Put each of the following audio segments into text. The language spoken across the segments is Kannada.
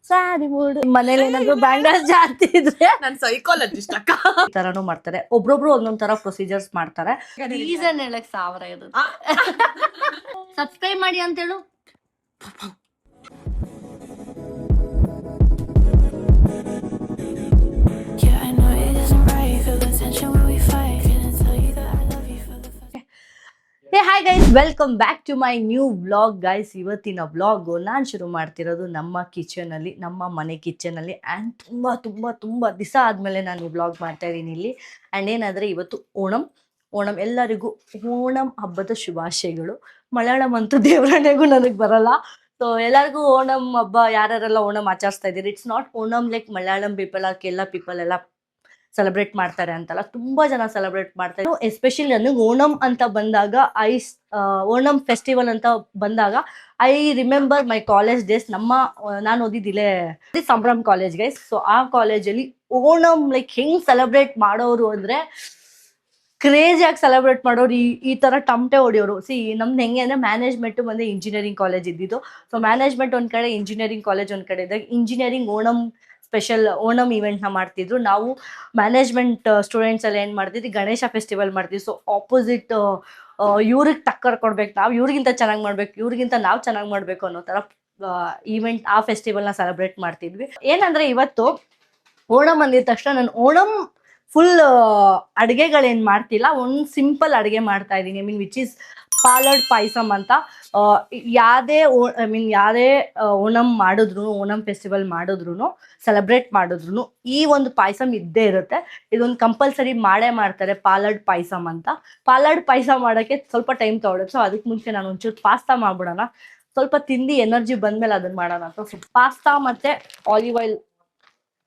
ಸ್ಯಾರಿ ಮೂಡ್ ಮನೇಲಿ ಏನಾದ್ರು ಬ್ಯಾಂಗಲ್ಸ್ ಜಾಸ್ತಿ ಇದ್ರೆ ನಾನು ಸೈಕಾಲಜಿಸ್ಟ್ ಅಕ್ಕ. ಈ ತರನು ಮಾಡ್ತಾರೆ. ಒಬ್ರೊಬ್ರು ಒಂದೊಂದ್ ತರ ಪ್ರೊಸೀಜರ್ಸ್ ಮಾಡ್ತಾರೆ. ರೀಸನ್ ಹೇಳಕ್ 1000 ಇರುತ್ತೆ. ಸಬ್ಸ್ಕ್ರೈಬ್ ಮಾಡಿ ಅಂತ ಹೇಳು. Hey hi guys, welcome back to my new vlog guys. ಇವತ್ತಿನ ವ್ಲಾಗು ನಾನು ಶುರು ಮಾಡ್ತಿರೋದು ನಮ್ಮ ಕಿಚನಲ್ಲಿ, ನಮ್ಮ ಮನೆ ಕಿಚನಲ್ಲಿ. ಆ್ಯಂಡ್ ತುಂಬ ತುಂಬ ತುಂಬ ದಿವಸ ಆದಮೇಲೆ ನಾನು ಈ ವ್ಲಾಗ್ ಮಾಡ್ತಾ ಇದ್ದೀನಿ ಇಲ್ಲಿ. ಆ್ಯಂಡ್ ಏನಾದರೆ ಇವತ್ತು ಓಣಂ ಎಲ್ಲರಿಗೂ ಓಣಂ ಹಬ್ಬದ ಶುಭಾಶಯಗಳು. ಮಲಯಾಳಂ ಅಂತೂ ದೇವರಣೆಗೂ ನನಗೆ ಬರಲ್ಲ. ಸೊ ಎಲ್ಲರಿಗೂ ಓಣಂ ಹಬ್ಬ ಯಾರೆಲ್ಲ ಓಣಂ ಆಚರಿಸ್ತಾ ಇದ್ದೀರಿ. It's not Onam like Malayalam people are Kerala people ಎಲ್ಲ ಸೆಲೆಬ್ರೇಟ್ ಮಾಡ್ತಾರೆ ಅಂತಲ್ಲ, ತುಂಬಾ ಜನ ಸೆಲೆಬ್ರೇಟ್ ಮಾಡ್ತಾರೆ. ಎಸ್ಪೆಷಲಿ ನನಗೆ ಓಣಂ ಅಂತ ಬಂದಾಗ ಓಣಂ ಫೆಸ್ಟಿವಲ್ ಅಂತ ಬಂದಾಗ I remember my college days. ನಾನು ಓದಿದ್ದಿಲ್ಲೇ ಸಂಭ್ರಮ್ ಕಾಲೇಜ್ ಗೈಸ್. ಸೊ ಆ ಕಾಲೇಜಲ್ಲಿ ಓಣಂ ಲೈಕ್ ಹೆಂಗ್ ಸೆಲೆಬ್ರೇಟ್ ಮಾಡೋರು ಅಂದ್ರೆ ಕ್ರೇಜಿಯಾಗಿ ಸೆಲೆಬ್ರೇಟ್ ಮಾಡೋರು. ಈ ತರ ಟಮಟೆ ಹೊಡಿಯೋರು. ನಮ್ದು ಹೆಂಗೆ ಅಂದ್ರೆ ಮ್ಯಾನೇಜ್ಮೆಂಟ್ ಬಂದು ಇಂಜಿನಿಯರಿಂಗ್ ಕಾಲೇಜ್ ಇದ್ದಿದ್ದು. ಸೊ ಮ್ಯಾನೇಜ್ಮೆಂಟ್ ಒಂದ್ ಕಡೆ, ಇಂಜಿನಿಯರಿಂಗ್ ಕಾಲೇಜ್ ಒಂದ್ ಕಡೆ ಇದ್ದಾಗ ಇಂಜಿನಿಯರಿಂಗ್ ಓಣಂ ಸ್ಪೆಷಲ್ ಓಣಂ ಇವೆಂಟ್ನ ಮಾಡ್ತಿದ್ರು. ನಾವು ಮ್ಯಾನೇಜ್ಮೆಂಟ್ ಸ್ಟೂಡೆಂಟ್ಸ್ ಎಲ್ಲ ಏನು ಮಾಡ್ತಿದ್ವಿ, ಗಣೇಶ ಫೆಸ್ಟಿವಲ್ ಮಾಡ್ತಿದ್ವಿ. ಸೊ ಆಪೋಸಿಟ್ ಇವ್ರಿಗೆ ಟಕ್ಕರ್ ಕೊಡ್ಬೇಕು, ನಾವು ಇವ್ರಿಗಿಂತ ಚೆನ್ನಾಗಿ ಮಾಡ್ಬೇಕು, ಇವ್ರಿಗಿಂತ ನಾವು ಚೆನ್ನಾಗಿ ಮಾಡ್ಬೇಕು ಅನ್ನೋ ಥರ ಈವೆಂಟ್, ಆ ಫೆಸ್ಟಿವಲ್ನ ಸೆಲೆಬ್ರೇಟ್ ಮಾಡ್ತಿದ್ವಿ. ಏನಂದ್ರೆ ಇವತ್ತು ಓಣಂ ಅಂದಿದ ತಕ್ಷಣ ನಾನು ಓಣಂ ಫುಲ್ ಅಡುಗೆಗಳೇನು ಮಾಡ್ತಿಲ್ಲ, ಒಂದು ಸಿಂಪಲ್ ಅಡುಗೆ ಮಾಡ್ತಾ ಇದ್ದೀನಿ. ವಿಚ್ ಈಸ್ ಪಾಲಡ್ ಪಾಯಸಮ್ ಅಂತ. ಯಾವುದೇ ಓಣಂ ಮಾಡಿದ್ರು, ಓಣಂ ಫೆಸ್ಟಿವಲ್ ಮಾಡಿದ್ರು, ಸೆಲೆಬ್ರೇಟ್ ಮಾಡಿದ್ರು ಈ ಒಂದು ಪಾಯಸಮ್ ಇದ್ದೇ ಇರುತ್ತೆ. ಇದೊಂದು ಕಂಪಲ್ಸರಿ ಮಾಡೇ ಮಾಡ್ತಾರೆ, ಪಾಲಡ್ ಪಾಯಸಮ್ ಅಂತ. ಪಾಲಡ್ ಪಾಯಸ ಮಾಡೋಕ್ಕೆ ಸ್ವಲ್ಪ ಟೈಮ್ ತಗೊಳುತ್ತೆ. ಸೊ ಅದಕ್ಕೆ ಮುಂಚೆ ನಾನು ಒಂಚೂರು ಪಾಸ್ತಾ ಮಾಡ್ಬಿಡೋಣ. ಸ್ವಲ್ಪ ತಿಂದು ಎನರ್ಜಿ ಬಂದಮೇಲೆ ಅದನ್ನ ಮಾಡೋಣ ಅಂತ. ಸೊ ಪಾಸ್ತಾ ಮತ್ತು ಆಲಿವ್ ಆಯಿಲ್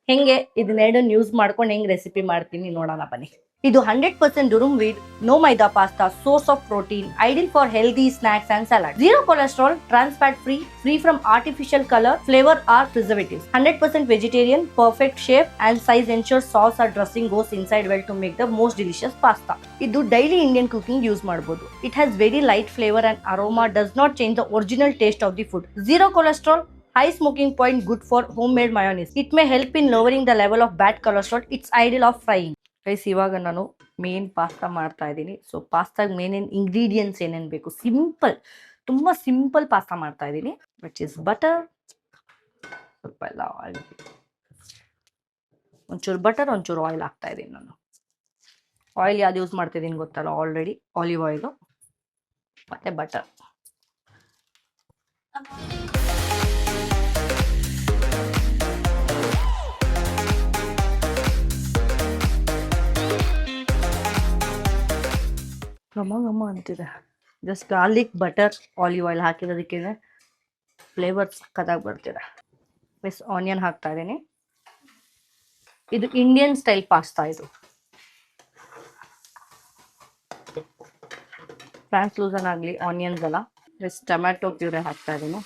ಹೆಂಗೆ ಇದನ್ನೆರಡನ್ನು ಯೂಸ್ ಮಾಡ್ಕೊಂಡು ಹೆಂಗೆ ರೆಸಿಪಿ ಮಾಡ್ತೀನಿ ನೋಡೋಣ ಬನ್ನಿ. ಇದು 100% durum wheat, no maida pasta, source of protein, ideal for healthy snacks and salad. Zero cholesterol, trans fat free, free from artificial color, flavor or preservatives. 100% vegetarian, perfect shape and size ensures sauce or dressing goes inside well to make the most delicious pasta. ಇದು daily Indian cooking use ಮಾಡಬಹುದು. It has very light flavor and aroma, does not change the original taste of the food. Zero cholesterol, high smoking point, good for homemade mayonnaise. It may help in lowering the level of bad cholesterol. It's ideal of frying. Guys, ಇವಾಗ ನಾನು ಮೇನ್ ಪಾಸ್ತಾ ಮಾಡ್ತಾ ಇದ್ದೀನಿ. ಸೊ ಪಾಸ್ತಾಗ ಮೇನೇನು ಇಂಗ್ರೀಡಿಯೆಂಟ್ಸ್ ಏನೇನು ಬೇಕು, ತುಂಬ ಸಿಂಪಲ್ ಪಾಸ್ತಾ ಮಾಡ್ತಾ ಇದ್ದೀನಿ. ವಿಚ್ ಇಸ್ ಬಟರ್, ಸ್ವಲ್ಪ ಎಲ್ಲ ಆಯಿಲ್, ಒಂಚೂರು ಬಟರ್, ಒಂಚೂರು ಆಯಿಲ್ ಹಾಕ್ತಾ ಇದ್ದೀನಿ. ನಾನು ಆಯಿಲ್ ಯಾವ್ದು ಯೂಸ್ ಮಾಡ್ತಿದ್ದೀನಿ ಗೊತ್ತಲ್ಲ ಆಲ್ರೆಡಿ, ಆಲಿವ್ ಆಯಿಲು ಮತ್ತು ಬಟರ್. ಘಮ ಅಂತಿದೆ. Just garlic, butter, olive oil ಹಾಕಿರೋದಕ್ಕೆ ಫ್ಲೇವರ್ ಸಕ್ಕತ್ತಾಗಿ ಬರ್ತಿದೆ. ಮಿಸ್ ಆನಿಯನ್ ಹಾಕ್ತಾ ಇದ್ದೀನಿ. ಇದು ಇಂಡಿಯನ್ ಸ್ಟೈಲ್ ಪಾಸ್ತಾ. ಇದು ಟ್ರಾನ್ಸ್ಲೂಸನ್ ಆಗಲಿ ಆನಿಯನ್ಸ್ ಎಲ್ಲ. ಮಿಸ್ ಟೊಮ್ಯಾಟೊ ಪ್ಯೂರೆ ಹಾಕ್ತಾ ಇದ್ದೀನಿ.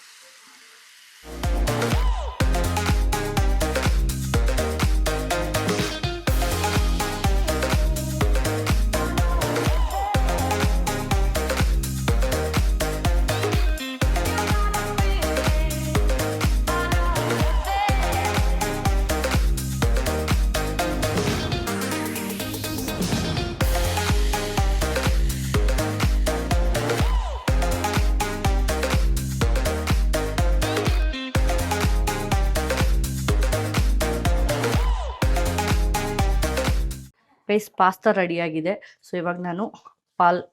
ಗೈಸ್, ಪಾಸ್ತಾ ರೆಡಿ ಆಗಿದೆ. ಸೊ ಇವಾಗ ನಾನು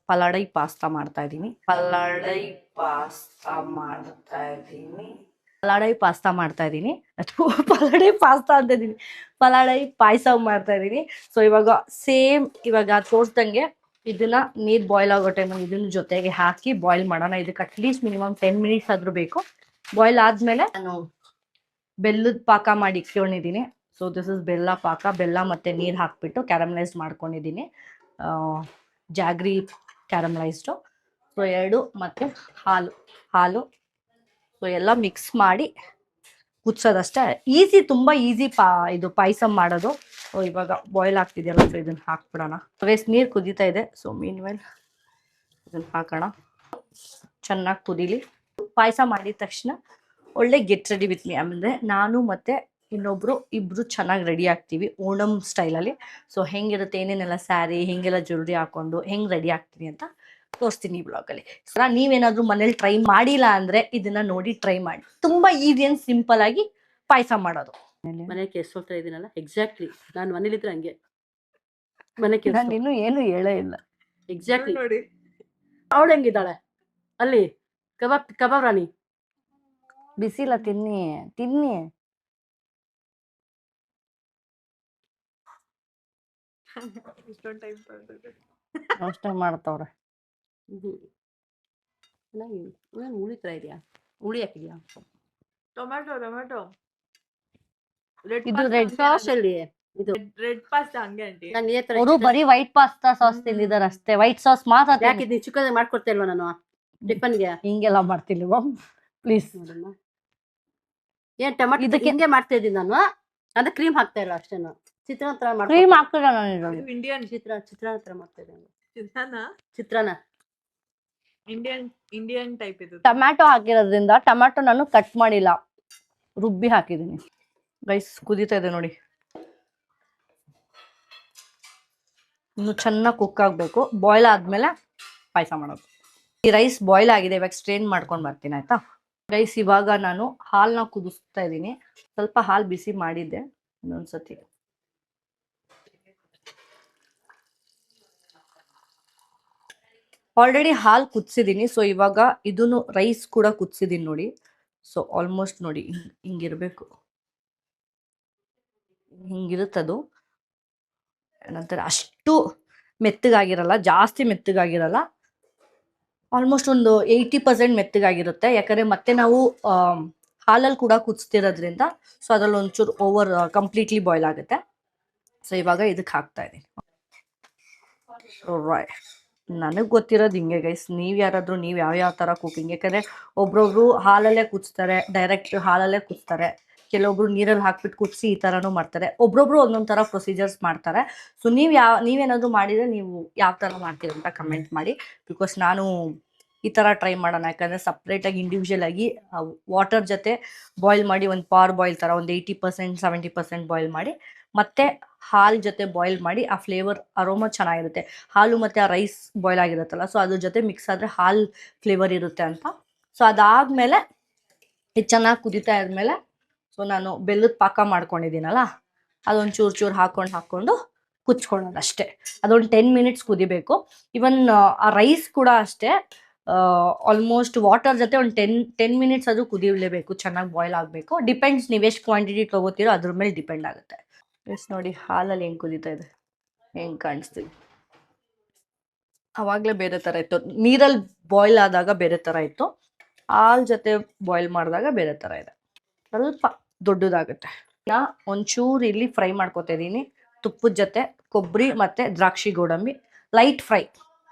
ಪಲಾಡೈ ಪಾಸ್ತಾ ಮಾಡ್ತಾ ಇದ್ದೀನಿ. ಪಲಾಡೈ ಪಾಸ್ತಾ ಅಂತ ಇದ್ದೀನಿ, ಪಲಾಡೈ ಪಾಯಸ ಮಾಡ್ತಾ ಇದ್ದೀನಿ. ಸೊ ಇವಾಗ ತೋರಿಸ್ದಂಗೆ ಇದನ್ನ ನೀರು ಬಾಯ್ಲ್ ಆಗೋ ಟೈಮ್ ಇದನ್ನ ಜೊತೆಗೆ ಹಾಕಿ ಬಾಯ್ಲ್ ಮಾಡೋಣ. ಇದಕ್ಕೆ ಅಟ್ಲೀಸ್ಟ್ ಮಿನಿಮಮ್ 10 ಮಿನಿಟ್ಸ್ ಆದ್ರೂ ಬೇಕು. ಬಾಯ್ಲ್ ಆದ್ಮೇಲೆ ನಾನು ಬೆಲ್ಲದ ಪಾಕ ಮಾಡಿ ಇಟ್ಕೊಂಡಿದ್ದೀನಿ. ಸೊ ದಿಸ್ ಇಸ್ ಬೆಲ್ಲ ಪಾಕ. ಬೆಲ್ಲ ಮತ್ತು ನೀರು ಹಾಕ್ಬಿಟ್ಟು ಕ್ಯಾರಮಲೈಸ್ ಮಾಡ್ಕೊಂಡಿದ್ದೀನಿ, ಜಾಗ್ರಿ ಕ್ಯಾರಮಲೈಸ್ಡು. ಸೊ 2 ಮತ್ತು ಹಾಲು. ಸೊ ಎಲ್ಲ ಮಿಕ್ಸ್ ಮಾಡಿ ಕುದಿಸೋದಷ್ಟೇ. ತುಂಬ ಈಸಿ ಇದು ಪಾಯಸ ಮಾಡೋದು. ಸೊ ಇವಾಗ ಬಾಯ್ಲ್ ಆಗ್ತಿದೆಯಲ್ಲ, ಸೊ ಇದನ್ನು ಹಾಕ್ಬಿಡೋಣ. ವೇಸ್ಟ್ ನೀರು ಕುದೀತಾ ಇದೆ. ಸೊ ಮೀನ್ವೈಲ್ ಇದನ್ನು ಹಾಕೋಣ, ಚೆನ್ನಾಗಿ ಕುದೀಲಿ. ಪಾಯಸ ಮಾಡಿದ ತಕ್ಷಣ ಒಳ್ಳೆ ಗೆಟ್ ರೆಡಿ ವಿತ್ ಮೀ ಅಂದರೆ ನಾನು ಮತ್ತೆ ಇಬ್ರು ಚೆನ್ನಾಗಿ ರೆಡಿ ಆಗ್ತೀವಿ ಓಣಂ ಸ್ಟೈಲಲ್ಲಿ. ಸೊ ಹೆಂಗಿರುತ್ತೆ ಏನೇನೆಲ್ಲ ಸ್ಯಾರಿ ಹೆಂಗೆಲ್ಲ ಜ್ಯುವೆಲ್ರಿ ಹಾಕೊಂಡು ಹೆಂಗೆ ರೆಡಿ ಆಗ್ತೀನಿ ಅಂತ ತೋರಿಸ್ತೀನಿ ಈ ಬ್ಲಾಗಲ್ಲಿ. ಸರ ನೀವೇನಾದರೂ ಮನೇಲಿ ಟ್ರೈ ಮಾಡಿಲ್ಲ ಅಂದರೆ ಇದನ್ನ ನೋಡಿ ಟ್ರೈ ಮಾಡಿ. ತುಂಬ ಈಸಿ ಆ್ಯಂಡ್ ಸಿಂಪಲ್ ಆಗಿ ಪಾಯಸ ಮಾಡೋದು. ಮನೆ ಕೆಲ್ಸೋಗ್ತಾ ಇದೀನಲ್ಲ ಎಕ್ಸಾಕ್ಟ್ಲಿ ನಾನು ಮನೇಲಿದ್ರೆ ಹಂಗೆ ಮನೆ ನಾನು ಕೆಲಸ ಇನ್ನೂ ಏನು ಹೇಳೇ ಇಲ್ಲ. ಎಕ್ಸಾಕ್ಟ್ಲಿ ನೋಡಿ ಅವಳು ಹೆಂಗಿದ್ದಾಳೆ ಅಲ್ಲಿ ಕಬಾಬ್ ರಾಣಿ. ಬಿಸಿಲ್ಲ ತಿನ್ನಿ ತಿನ್ನಿ. ಅಷ್ಟೇ ಮಾಡ್ತವ್ರೆ. ಹುಳಿ ತರ ಇದೆಯಾ? ಹುಳಿ ಹಾಕಿದ್ಯಾ? ಟೊಮ್ಯಾಟೊ ಇದು ರೆಡ್ ಸಾಸ್ ಅಲ್ಲಿ ಇದು ರೆಡ್ ಪಾಸ್ತಾ ಹಂಗೆ ಆಂಟಿ. ನಾನು ಈ ತರ ಅವರು ಬರೀ ವೈಟ್ ಪಾಸ್ತಾ ಸಾಸ್ ತಿಂದಿದ್ದಾರೆ ಅಷ್ಟೇ. ವೈಟ್ ಸಾಸ್ ಮಾತ್ರ ಯಾಕೆ ನೀವು ಚಿಕ್ಕದಾಗಿ ಮಾಡ್ಕೊಡ್ತಾ ಇಲ್ವಾ ನಾನು ಟಿಫನ್ಗೆ? ಹಿಂಗೆಲ್ಲ ಮಾಡ್ತಿಲ್ವಾ ಪ್ಲೀಸ್? ನೋಡಮ್ಮ ಏನ್ ಟೊಮೆಟೊ ಇದಕ್ಕೆ ಹಿಂಗೆ ಮಾಡ್ತಾ ಇದ್ದೀನಿ ನಾನು. ಅಂದ್ರೆ ಕ್ರೀಮ್ ಹಾಕ್ತಾ ಇಲ್ಲ ಅಷ್ಟೇನು. ಚಿತ್ರಾನ್ನ ತರ ಮಾಡ್ತೀನಿ. ಕ್ರೀಮ್ ಹಾಕಿಲ್ಲ ನಾನು ಇದರಲ್ಲಿ. ಇಂಡಿಯನ್ ಚಿತ್ರಾನ್ನ ತರ ಮಾಡ್ತಾ ಇದ್ದೀನಿ. ಚಿತ್ರಾನ್ನ ಚಿತ್ರಾನ್ನ ಇಂಡಿಯನ್ ಟೈಪ್ ಇದು. ಟೊಮ್ಯಾಟೊ ಹಾಕಿರೋದ್ರಿಂದ ಟೊಮ್ಯಾಟೊ ನಾನು ಕಟ್ ಮಾಡಿಲ್ಲ, ರುಬ್ಬಿ ಹಾಕಿದ್ದೀನಿ. ಗೈಸ್ ಕುದೀತಾ ಇದೆ ನೋಡಿ. ಇನ್ನು ಚೆನ್ನಾಗಿ ಕುಕ್ ಆಗಬೇಕು. ಬಾಯ್ಲ್ ಆದ್ಮೇಲೆ ಪಾಯಸ ಮಾಡೋದು. ಈ ರೈಸ್ ಬಾಯ್ಲ್ ಆಗಿದೆ, ಇವಾಗ ಸ್ಟ್ರೇನ್ ಮಾಡ್ಕೊಂಡು ಬರ್ತೀನಿ ಆಯ್ತಾ ಗೈಸ್. ಇವಾಗ ನಾನು ಹಾಲನ್ನ ಕುದಿಸ್ತಾ ಇದ್ದೀನಿ. ಸ್ವಲ್ಪ ಹಾಲು ಬಿಸಿ ಮಾಡಿದ್ದೆ ಇನ್ನೊಂದ್ಸತಿ. ಆಲ್ರೆಡಿ ಹಾಲು ಕುದಿಸಿದ್ದೀನಿ. ಸೊ ಇವಾಗ ಇದನ್ನು ರೈಸ್ ಕೂಡ ಕುದಿಸಿದ್ದೀನಿ ನೋಡಿ. ಸೊ ಆಲ್ಮೋಸ್ಟ್ ನೋಡಿ ಹಿಂಗಿರ್ಬೇಕು, ಹಿಂಗಿರುತ್ತದು. ಏನಂತಾರೆ ಅಷ್ಟು ಮೆತ್ತಗಾಗಿರಲ್ಲ, ಜಾಸ್ತಿ ಮೆತ್ತಗಾಗಿರಲ್ಲ. ಆಲ್ಮೋಸ್ಟ್ ಒಂದು 80% ಮೆತ್ತಗಾಗಿರುತ್ತೆ. ಯಾಕಂದರೆ ಮತ್ತೆ ನಾವು ಹಾಲಲ್ಲಿ ಕೂಡ ಕುದಿಸ್ತಿರೋದ್ರಿಂದ ಸೊ ಅದ್ರಲ್ಲಿ ಒಂಚೂರು ಕಂಪ್ಲೀಟ್ಲಿ ಬಾಯ್ಲ್ ಆಗುತ್ತೆ. ಸೊ ಇವಾಗ ಇದಕ್ಕೆ ಹಾಕ್ತಾ ಇದ್ದೀನಿ. ರೈಟ್, ನನಗೆ ಗೊತ್ತಿರೋದು ಹಿಂಗೆ ಗೈಸ್. ನೀವು ಯಾವ್ಯಾವ ಥರ ಕುಕಿಂಗ್, ಯಾಕಂದರೆ ಒಬ್ರೊಬ್ರು ಹಾಲಲ್ಲೇ ಕುದಿಸ್ತಾರೆ, ಡೈರೆಕ್ಟ್ ಹಾಲಲ್ಲೇ ಕುದಿಸ್ತಾರೆ. ಕೆಲವೊಬ್ರು ನೀರಲ್ಲಿ ಹಾಕ್ಬಿಟ್ಟು ಕುದಿಸಿ ಈ ಥರನೂ ಮಾಡ್ತಾರೆ. ಒಬ್ರೊಬ್ರು ಒಂದೊಂದು ಥರ ಪ್ರೊಸೀಜರ್ಸ್ ಮಾಡ್ತಾರೆ. ಸೊ ನೀವೇನಾದರೂ ಮಾಡಿದರೆ ನೀವು ಯಾವ ಥರ ಮಾಡ್ತೀರಿ ಅಂತ ಕಮೆಂಟ್ ಮಾಡಿ. ಬಿಕಾಸ್ ನಾನು ಈ ಥರ ಟ್ರೈ ಮಾಡೋಣ. ಯಾಕಂದರೆ ಸಪ್ರೇಟಾಗಿ ಇಂಡಿವಿಜುವಲ್ ಆಗಿ ವಾಟರ್ ಜೊತೆ ಬಾಯ್ಲ್ ಮಾಡಿ ಒಂದು ಪಾರ್ ಬಾಯ್ಲ್ ಥರ ಒಂದು 80% 70% ಬಾಯ್ಲ್ ಮಾಡಿ ಮತ್ತೆ ಹಾಲು ಜೊತೆ ಬಾಯ್ಲ್ ಮಾಡಿ ಆ ಫ್ಲೇವರ್ ಅರೋಮಾ ಚೆನ್ನಾಗಿರುತ್ತೆ. ಹಾಲು ಮತ್ತು ಆ ರೈಸ್ ಬಾಯ್ಲ್ ಆಗಿರುತ್ತಲ್ಲ, ಸೊ ಅದ್ರ ಜೊತೆ ಮಿಕ್ಸ್ ಆದರೆ ಹಾಲು ಫ್ಲೇವರ್ ಇರುತ್ತೆ ಅಂತ. ಸೊ ಅದಾದಮೇಲೆ ಇದು ಚೆನ್ನಾಗಿ ಕುದೀತಾ ಇದ್ಮೇಲೆ ಸೊ ನಾನು ಬೆಲ್ಲದ ಪಾಕ ಮಾಡ್ಕೊಂಡಿದ್ದೀನಲ್ಲ, ಅದೊಂದು ಚೂರು ಹಾಕ್ಕೊಂಡು ಕುಚ್ಕೊಳ್ಳೋದು ಅಷ್ಟೇ. ಅದೊಂದು 10 ಮಿನಿಟ್ಸ್ ಕುದಿಬೇಕು. ಇವನ್ ಆ ರೈಸ್ ಕೂಡ ಅಷ್ಟೇ, ಆಲ್ಮೋಸ್ಟ್ ವಾಟರ್ ಜೊತೆ ಒಂದು 10 ಮಿನಿಟ್ಸ್ ಅದು ಕುದಿಯಲೇಬೇಕು, ಚೆನ್ನಾಗಿ ಬಾಯ್ಲ್ ಆಗಬೇಕು. ಡಿಪೆಂಡ್ಸ್ ನೀವು ಎಷ್ಟು ಕ್ವಾಂಟಿಟಿ ತೊಗೋತೀರೋ ಅದ್ರ ಮೇಲೆ ಡಿಪೆಂಡ್ ಆಗುತ್ತೆ. ಎಸ್ ನೋಡಿ ಹಾಲಲ್ಲಿ ಹೆಂಗೆ ಕುದೀತಾ ಇದೆ, ಹೆಂಗೆ ಕಾಣಿಸ್ತೀವಿ. ಆವಾಗಲೇ ಬೇರೆ ಥರ ಇತ್ತು, ನೀರಲ್ಲಿ ಬಾಯ್ಲ್ ಆದಾಗ ಬೇರೆ ಥರ ಇತ್ತು, ಹಾಲು ಜೊತೆ ಬಾಯ್ಲ್ ಮಾಡಿದಾಗ ಬೇರೆ ಥರ ಇದೆ, ಸ್ವಲ್ಪ ದೊಡ್ಡದಾಗುತ್ತೆ. ನಾ ಒಂಚೂರು ಇಲ್ಲಿ ಫ್ರೈ ಮಾಡ್ಕೊತಾ ಇದ್ದೀನಿ ತುಪ್ಪದ ಜೊತೆ, ಕೊಬ್ಬರಿ ಮತ್ತು ದ್ರಾಕ್ಷಿ ಗೋಡಂಬಿ. ಲೈಟ್ ಫ್ರೈ,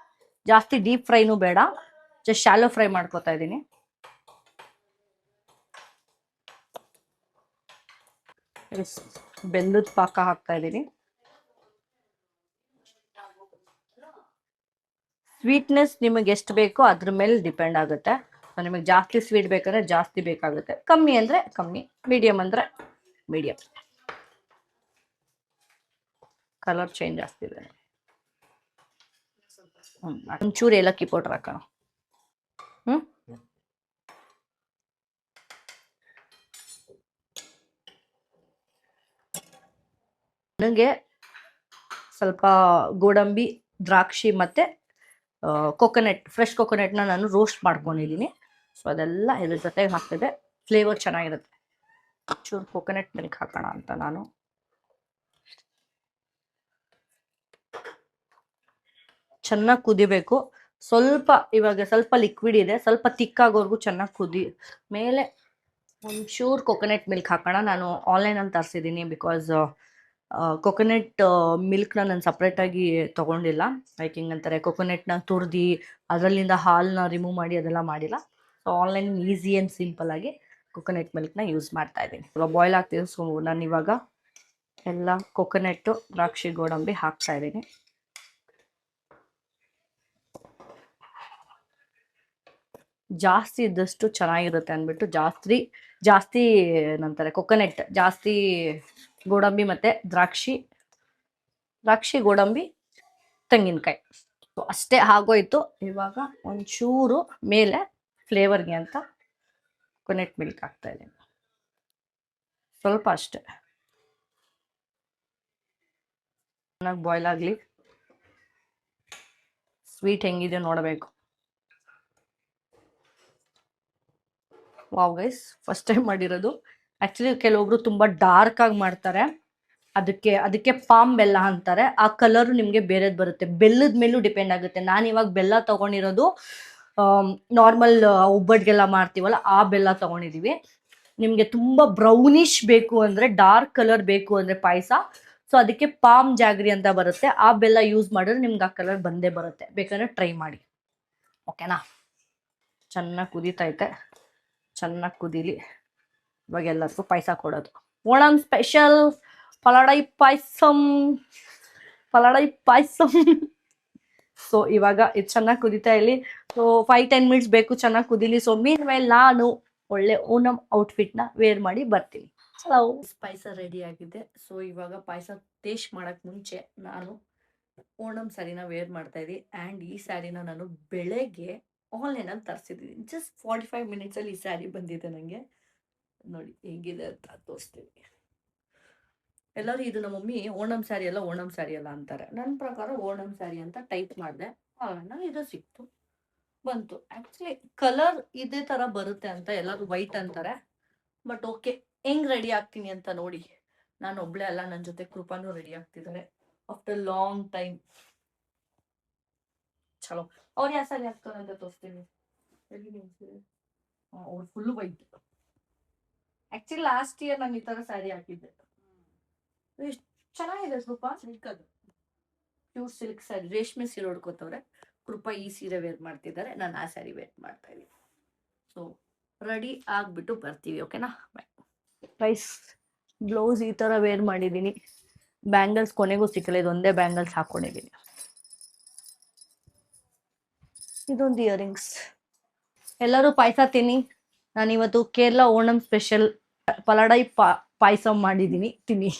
ಜಾಸ್ತಿ ಡೀಪ್ ಫ್ರೈನೂ ಬೇಡ, ಜಸ್ಟ್ ಶಾಲೋ ಫ್ರೈ ಮಾಡ್ಕೊತಾ ಇದ್ದೀನಿ. ಬೆಲ್ಲದ ಪಾಕ ಹಾಕ್ತಾ ಇದ್ದೀನಿ. ಸ್ವೀಟ್ನೆಸ್ ನಿಮಗೆ ಎಷ್ಟು ಬೇಕೋ ಅದ್ರ ಮೇಲೆ ಡಿಪೆಂಡ್ ಆಗುತ್ತೆ. ನಿಮಗೆ ಜಾಸ್ತಿ ಸ್ವೀಟ್ ಬೇಕಂದ್ರೆ ಜಾಸ್ತಿ ಬೇಕಾಗುತ್ತೆ, ಕಮ್ಮಿ ಅಂದರೆ ಕಮ್ಮಿ, ಮೀಡಿಯಮ್ ಅಂದರೆ ಮೀಡಿಯಮ್. ಕಲರ್ ಚೇಂಜ್ ಆಗ್ತಿದೆ. ಒಂಚೂರು ಏಲಕ್ಕಿ ಪೌಡರ್ ಹಾಕೋಣ. ನನಗೆ ಸ್ವಲ್ಪ ಗೋಡಂಬಿ, ದ್ರಾಕ್ಷಿ ಮತ್ತು ಫ್ರೆಶ್ ಕೊಕೊನೆಟ್ನ ನಾನು ರೋಸ್ಟ್ ಮಾಡ್ಕೊಂಡಿದ್ದೀನಿ. ಸೊ ಅದೆಲ್ಲ ಇದ್ರ ಜೊತೆಗೆ ಹಾಕ್ತಿದೆ, ಫ್ಲೇವರ್ ಚೆನ್ನಾಗಿರುತ್ತೆ. ಚೂರು ಕೊಕೊನೆಟ್ ಮಿಲ್ಕ್ ಹಾಕೋಣ ಅಂತ ನಾನು. ಚೆನ್ನಾಗಿ ಕುದಿಬೇಕು. ಇವಾಗ ಸ್ವಲ್ಪ ಲಿಕ್ವಿಡ್ ಇದೆ, ಸ್ವಲ್ಪ ತಿಕ್ಕಾಗೋರ್ಗು ಚೆನ್ನಾಗಿ ಕುದಿ ಮೇಲೆ ಒಂಚೂರು ಕೊಕೊನೆಟ್ ಮಿಲ್ಕ್ ಹಾಕೋಣ. ನಾನು ಆನ್ಲೈನಲ್ಲಿ ತರಿಸಿದ್ದೀನಿ, ಬಿಕಾಸ್ ಕೊಕೊನೆಟ್ ಮಿಲ್ಕ್ನ ನಾನು ಸಪ್ರೇಟಾಗಿ ತೊಗೊಂಡಿಲ್ಲ. ಲೈಕ್ ಹಿಂಗಂತಾರೆ ಕೊಕೊನೆಟ್ನ ತುರಿದು ಅದರಲ್ಲಿಂದ ಹಾಲನ್ನ ರಿಮೂವ್ ಮಾಡಿ ಅದೆಲ್ಲ ಮಾಡಿಲ್ಲ. So online easy and simple ಆಗಿ ಕೊಕೊನೆಟ್ ಮಿಲ್ಕ್ನ ಯೂಸ್ ಮಾಡ್ತಾ ಇದ್ದೀನಿ. ಇವಾಗ ಬಾಯ್ಲ್ ಆಗ್ತಿದೆ. ಸೊ ನಾನು ಇವಾಗ ಎಲ್ಲ ಕೊಕೊನೆಟ್ಟು, ದ್ರಾಕ್ಷಿ ಗೋಡಂಬಿ ಹಾಕ್ತಾ ಇದ್ದೀನಿ. ಜಾಸ್ತಿ ಇದ್ದಷ್ಟು ಚೆನ್ನಾಗಿರುತ್ತೆ ಅಂದ್ಬಿಟ್ಟು ಜಾಸ್ತಿ ಜಾಸ್ತಿ ಏನಂತಾರೆ ಕೊಕೊನೆಟ್ ಜಾಸ್ತಿ, ಗೋಡಂಬಿ ಮತ್ತು ದ್ರಾಕ್ಷಿ, ಗೋಡಂಬಿ, ತೆಂಗಿನಕಾಯಿ ಅಷ್ಟೇ ಆಗೋಯ್ತು. ಇವಾಗ ಒಂಚೂರು ಮೇಲೆ ಫ್ಲೇವರ್ಗೆ ಅಂತ ಕೊಕೊನೆಟ್ ಮಿಲ್ಕ್ ಹಾಕ್ತಾ ಇದ್ದೀನಿ, ಸ್ವಲ್ಪ ಅಷ್ಟೇ. ಚೆನ್ನಾಗಿ ಬಾಯ್ಲ್ ಆಗಲಿ, ಸ್ವೀಟ್ ಹೆಂಗಿದೆ ನೋಡಬೇಕು. ವಾವ್ ಗೈಸ್, ಫಸ್ಟ್ ಟೈಮ್ ಮಾಡಿರೋದು. ಆ್ಯಕ್ಚುಲಿ ಕೆಲವೊಬ್ರು ತುಂಬ ಡಾರ್ಕ್ ಆಗಿ ಮಾಡ್ತಾರೆ, ಅದಕ್ಕೆ ಪಾಮ್ ಬೆಲ್ಲ ಅಂತಾರೆ. ಆ ಕಲರು ನಿಮಗೆ ಬೇರೆದು ಬರುತ್ತೆ, ಬೆಲ್ಲದ ಮೇಲೂ ಡಿಪೆಂಡ್ ಆಗುತ್ತೆ. ನಾನು ಇವಾಗ ಬೆಲ್ಲ ತೊಗೊಂಡಿರೋದು ನಾರ್ಮಲ್ ಒಬ್ಬಟ್ಟಿಗೆಲ್ಲ ಮಾಡ್ತೀವಲ್ಲ ಆ ಬೆಲ್ಲ ತೊಗೊಂಡಿದ್ದೀವಿ. ನಿಮಗೆ ತುಂಬ ಬ್ರೌನಿಶ್ ಬೇಕು ಅಂದರೆ, ಡಾರ್ಕ್ ಕಲರ್ ಬೇಕು ಅಂದರೆ ಪಾಯಸ, ಸೊ ಅದಕ್ಕೆ ಪಾಮ್ ಜಾಗ್ರಿ ಅಂತ ಬರುತ್ತೆ, ಆ ಬೆಲ್ಲ ಯೂಸ್ ಮಾಡಿದ್ರೆ ನಿಮ್ಗೆ ಆ ಕಲರ್ ಬಂದೇ ಬರುತ್ತೆ. ಬೇಕಾದ್ರೆ ಟ್ರೈ ಮಾಡಿ, ಓಕೆನಾ? ಚೆನ್ನಾಗಿ ಕುದೀತೈತೆ, ಚೆನ್ನಾಗಿ ಕುದೀಲಿ. ಇವಾಗ ಎಲ್ಲರಿಗೂ ಪಾಯಸ ಕೊಡೋದು. ಓಣಂ ಸ್ಪೆಷಲ್ ಪಲಾಡೈ ಪಾಯಸಂ. ಸೊ ಇವಾಗ ಇದು ಚೆನ್ನಾಗಿ ಕುದೀತಾ ಇಲ್ಲಿ. ಸೊ 5-10 ಮಿನಿಟ್ಸ್ ಬೇಕು ಚೆನ್ನಾಗಿ ಕುದೀಲಿ. ಸೊ ಮೀನ್ ವೈಲ್ ನಾನು ಒಳ್ಳೆ ಓಣಂ ಔಟ್ಫಿಟ್ನ ವೇರ್ ಮಾಡಿ ಬರ್ತೀನಿ. ಹಲೋ, ಪಾಯಸ ರೆಡಿ ಆಗಿದೆ. ಸೊ ಇವಾಗ ಪಾಯಸ ಟೇಸ್ಟ್ ಮಾಡಕ್ ಮುಂಚೆ ನಾನು ಓಣಂ ಸ್ಯಾರಿನ ವೇರ್ ಮಾಡ್ತಾ ಇದ್ದೀನಿ. ಆ್ಯಂಡ್ ಈ ಸ್ಯಾರಿನ ನಾನು ಬೆಳಗ್ಗೆ ಆನ್ಲೈನಲ್ಲಿ ತರಿಸಿದ್ದೀನಿ. ಜಸ್ಟ್ 45 ಮಿನಿಟ್ಸಲ್ಲಿ ಈ ಸ್ಯಾರಿ ಬಂದಿದೆ ನನಗೆ. ನೋಡಿ ಹೇಗಿದೆ ಅಂತ ತೋರಿಸ್ತೀನಿ. ಎಲ್ಲರೂ ಇದು ನಮ್ಮ ಮಮ್ಮಿ ಓಣಂ ಸ್ಯಾರಿ ಅಲ್ಲ ಅಂತಾರೆ. ನನ್ನ ಪ್ರಕಾರ ಓಣಂ ಸ್ಯಾರಿ ಅಂತ ಟೈಪ್ ಮಾಡಿದೆ, ನನಗೆ ಇದು ಸಿಕ್ತು, ಬಂತು. ಆ್ಯಕ್ಚುಲಿ ಕಲರ್ ಇದೇ ಥರ ಬರುತ್ತೆ ಅಂತ ಎಲ್ಲರೂ ವೈಟ್ ಅಂತಾರೆ. ಬಟ್ ಓಕೆ, ಹೆಂಗ್ ರೆಡಿ ಆಗ್ತೀನಿ ಅಂತ ನೋಡಿ. ನಾನು ಒಬ್ಳೆ ಅಲ್ಲ, ನನ್ನ ಜೊತೆ ಕೃಪಾನು ರೆಡಿ ಆಗ್ತಿದ್ದಾರೆ ಆಫ್ಟರ್ ಲಾಂಗ್ ಟೈಮ್. ಚಲೋ, ಅವ್ರು ಯಾವ ಸ್ಯಾರಿ ಹಾಕ್ತಾರೆ ಅಂತ ತೋರಿಸ್ತೀನಿ. ಅವ್ರು full white. Actually last year ನಾನು ಈ ಥರ ಸ್ಯಾರಿ ಹಾಕಿದ್ದೆ. ಎಷ್ಟು ಚೆನ್ನಾಗಿದೆ ಕೃಪಾ, ಸಿಲ್ಕದು ಪ್ಯೂರ್ ಸಿಲ್ಕ್ ಸ್ಯಾರಿ, ರೇಷ್ಮೆ ಸೀರೆ ಉಡ್ಕೋತವ್ರೆ. ಕೃಪಾ ಈ ಸೀರೆ ವೇರ್ ಮಾಡ್ತಿದ್ದಾರೆ, ನಾನು ಆ ಸ್ಯಾರಿ ವೇರ್ ಮಾಡ್ತಾ ಇದ್ದೀನಿ. ಸೊ ರೆಡಿ ಆಗಿಬಿಟ್ಟು ಬರ್ತೀವಿ, ಓಕೆನಾ? ಬಾಯ್. ಪ್ರೈಸ್ ಬ್ಲೌಸ್ ಈ ಥರ ವೇರ್ ಮಾಡಿದ್ದೀನಿ. ಬ್ಯಾಂಗಲ್ಸ್ ಕೊನೆಗೂ ಸಿಕ್ಕಲ್ಲ, ಇದೊಂದೇ ಬ್ಯಾಂಗಲ್ಸ್ ಹಾಕ್ಕೊಂಡಿದ್ದೀನಿ. ಇದೊಂದು ಇಯರಿಂಗ್ಸ್. ಎಲ್ಲರೂ ಪಾಯಸ ತಿನ್ನಿ. ನಾನಿವತ್ತು ಕೇರಳ ಓಣಂ ಸ್ಪೆಷಲ್ ಪಲಾಡೈ ಪಾಯಸ ಮಾಡಿದ್ದೀನಿ, ತಿನ್ನಿ.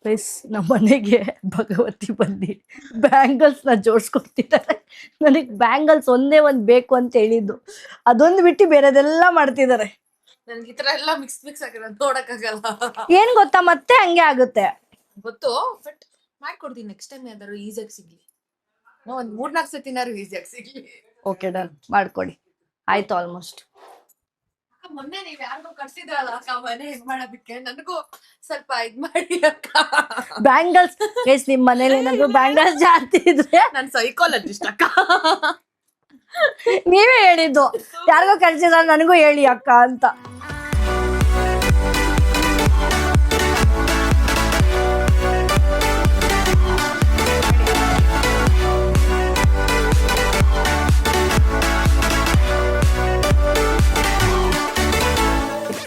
ನೈಸ್. ನಮ್ಮ ಮನೆಗೆ ಭಗವತಿ ಬಂದು ಬ್ಯಾಂಗಲ್ಸ್ ನ ಜೋಡಿಸ್ಕೊಡ್ತಿದ್ದಾರೆ. ನನಗೆ ಬ್ಯಾಂಗಲ್ಸ್ ಒಂದೇ ಒಂದು ಬೇಕು ಅಂತ ಹೇಳಿದ್ದು, ಅದೊಂದು ಬಿಟ್ಟು ಬೇರೆದೆಲ್ಲ ಮಾಡ್ತಿದ್ದಾರೆ. ನನ್ಗೆ ಈ ತರ ಎಲ್ಲ ಮಿಕ್ಸ್ ಆಗಿರೋದು ನೋಡಕ್ಕಾಗಲ್ಲ. ಏನ್ ಗೊತ್ತಾ, ಮತ್ತೆ ಹಂಗೆ ಆಗುತ್ತೆ ಗೊತ್ತು, ಬಟ್ ಮಾಡ್ಕೊಡ್ತೀನಿ ನೆಕ್ಸ್ಟ್ ಟೈಮ್ ಯಾವ್ದಾದ್ರು ಈಸಿಯಾಗಿ ಸಿಗ್ಲಿ. ಒಂದ್ 3-4 ಸತಿನಾರು ಈಸಿಯಾಗಿ ಸಿಗ್ಲಿ. ಓಕೆ, ಡನ್, ಮಾಡ್ಕೊಡಿ. ಆಯ್ತು, ಆಲ್ಮೋಸ್ಟ್. ಮೊನ್ನೆ ನೀವ್ ಯಾರಿಗೂ ಕರ್ಸಿದ್ರಲ್ಲ ಅಕ್ಕ ಮನೆ ಇದ್ ಮಾಡೋದಕ್ಕೆ, ನನಗೂ ಸ್ವಲ್ಪ ಇದ್ ಮಾಡಿ ಅಕ್ಕ. ಬ್ಯಾಂಗಲ್ಸ್ ಎಸ್ ನಿಮ್ ಮನೇಲಿ ಏನಾದ್ರು ಬ್ಯಾಂಗಲ್ಸ್ ಜಾಸ್ತಿ ಇದ್ರೆ ನನ್ ಸೈಕಾಲಜಿಸ್ಟ್ ಅಕ್ಕ. ನೀವೇ ಹೇಳಿದ್ದು, ಯಾರಿಗೋ ಕಳ್ಸಿದ್ರ ನನಗೂ ಹೇಳಿ ಅಕ್ಕ ಅಂತ.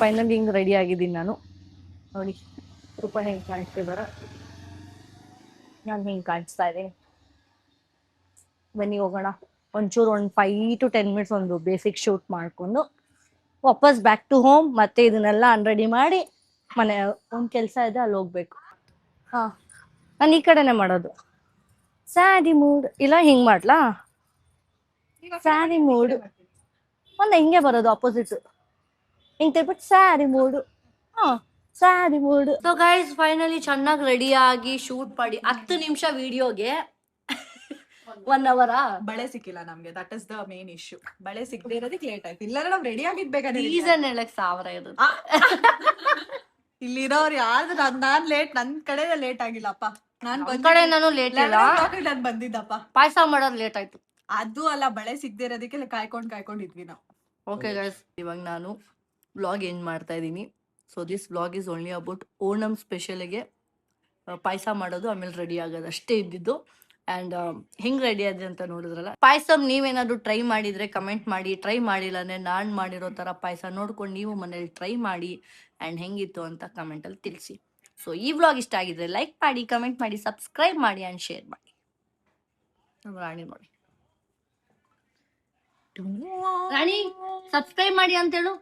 ಫೈನಲ್ ಹಿಂಗ್ ರೆಡಿ ಆಗಿದ್ದೀನಿ ನಾನು. ನೋಡಿ ರೂಪಾಯಿ ಹೆಂಗೆ ಕಾಣಿಸ್ತಿದಾರ, ನಾನು ಹಿಂಗೆ ಕಾಣಿಸ್ತಾ ಇದ್ದೀನಿ. ಬನ್ನಿ ಹೋಗೋಣ. ಒಂಚೂರು ಒಂದು 5 to 10 ಮಿನಿಟ್ಸ್ ಒಂದು ಬೇಸಿಕ್ ಶೂಟ್ ಮಾಡಿಕೊಂಡು ವಾಪಸ್ ಬ್ಯಾಕ್ ಟು ಹೋಮ್. ಮತ್ತೆ ಇದನ್ನೆಲ್ಲ ಅನ್ರೆಡಿ ಮಾಡಿ ಮನೆ ಒಂದು ಕೆಲಸ ಇದೆ, ಅಲ್ಲಿ ಹೋಗ್ಬೇಕು. ಹಾಂ, ನಾನು ಈ ಕಡೆನೆ ಮಾಡೋದು. ಸ್ಯಾರಿ ಮೂಡ್ ಇಲ್ಲ, ಹಿಂಗೆ ಮಾಡ್ಲಾ? ಸ್ಯಾರಿ ಮೂಡ್ ಒಂದು ಹಿಂಗೆ ಬರೋದು, ಅಪೋಸಿಟ್ ಹಿಂಗೆ ತಿಳ್ಬಿಟ್ಟು ಸ್ಯಾರಿ ಮೂಡು. ಹಾಂ, ಸ್ಯಾರಿ ಮೂಡು. ಸೊ ಗೈಸ್, ಫೈನಲಿ ಚೆನ್ನಾಗಿ ರೆಡಿಯಾಗಿ ಶೂಟ್ ಮಾಡಿ 10 ನಿಮಿಷ ವಿಡಿಯೋಗೆ 1 hour ಬಳೆ ಸಿಕ್ಕಿಲ್ಲ ನಮ್ಗೆ, that is the main issue. ಬಳೆ ಸಿಗದೆ ಇರೋದಕ್ಕೆ ಲೇಟ್ ಆಯ್ತು. ಇಲ್ಲ ನಾವ್ ರೆಡಿ ಆಗಿದ್ಬೇಕಾದ್ರೆ ರೀಸನ್ ಹೇಳಕ್ 1000 ಇರುತ್ತೆ. ಇಲ್ಲಿರೋರು ಯಾರ್ದು ನಾನ್ ಲೇಟ್, ನನ್ ಕಡೆ ಲೇಟ್ ಆಗಿಲ್ಲಪ್ಪ. ಕಡೆ ನಾನು ಲೇಟ್ ಇಲ್ಲ, ನಾನ್ ಬಂದಿದ್ದಪ್ಪ. ಪಾಯಸ ಮಾಡೋದು ಲೇಟ್ ಆಯ್ತು. ಅದು ಅಲ್ಲ, ಬಳೆ ಸಿಗದೆ ಇರೋದಕ್ಕೆ ಕಾಯ್ಕೊಂಡಿದ್ವಿ ನಾವು. ಓಕೆ ಗೈಸ್, ಇವಾಗ ನಾನು ವ್ಲಾಗ್ ಎಂಡ್ ಮಾಡ್ತಾ ಇದ್ದೀನಿ. So this vlog is only about Onam ಸ್ಪೆಷಲ್ಗೆ ಪಾಯಸ ಮಾಡೋದು, ಆಮೇಲೆ ರೆಡಿ ಆಗೋದು ಅಷ್ಟೇ ಇದ್ದಿದ್ದು. ಆ್ಯಂಡ್ ಹೆಂಗೆ ರೆಡಿ ಆದ್ರೆ ಅಂತ ನೋಡಿದ್ರಲ್ಲ. ಪಾಯಸ ನೀವೇನಾದರೂ ಟ್ರೈ ಮಾಡಿದರೆ ಕಮೆಂಟ್ ಮಾಡಿ. ಟ್ರೈ ಮಾಡಿಲ್ಲ ಅಂದರೆ ನಾನು ಮಾಡಿರೋ ಥರ ಪಾಯಸ ನೋಡ್ಕೊಂಡು ನೀವು ಮನೇಲಿ ಟ್ರೈ ಮಾಡಿ ಆ್ಯಂಡ್ ಹೆಂಗಿತ್ತು ಅಂತ ಕಮೆಂಟಲ್ಲಿ ತಿಳಿಸಿ. ಸೊ ಈ ವ್ಲಾಗ್ ಇಷ್ಟ ಆಗಿದ್ರೆ ಲೈಕ್ ಮಾಡಿ, ಕಮೆಂಟ್ ಮಾಡಿ, ಸಬ್ಸ್ಕ್ರೈಬ್ ಮಾಡಿ ಆ್ಯಂಡ್ ಶೇರ್ ಮಾಡಿ. ನಮ್ಮ ರಾಣಿ ನೋಡಿ. ರಾಣಿ ಸಬ್ಸ್ಕ್ರೈಬ್ ಮಾಡಿ ಅಂತೇಳು.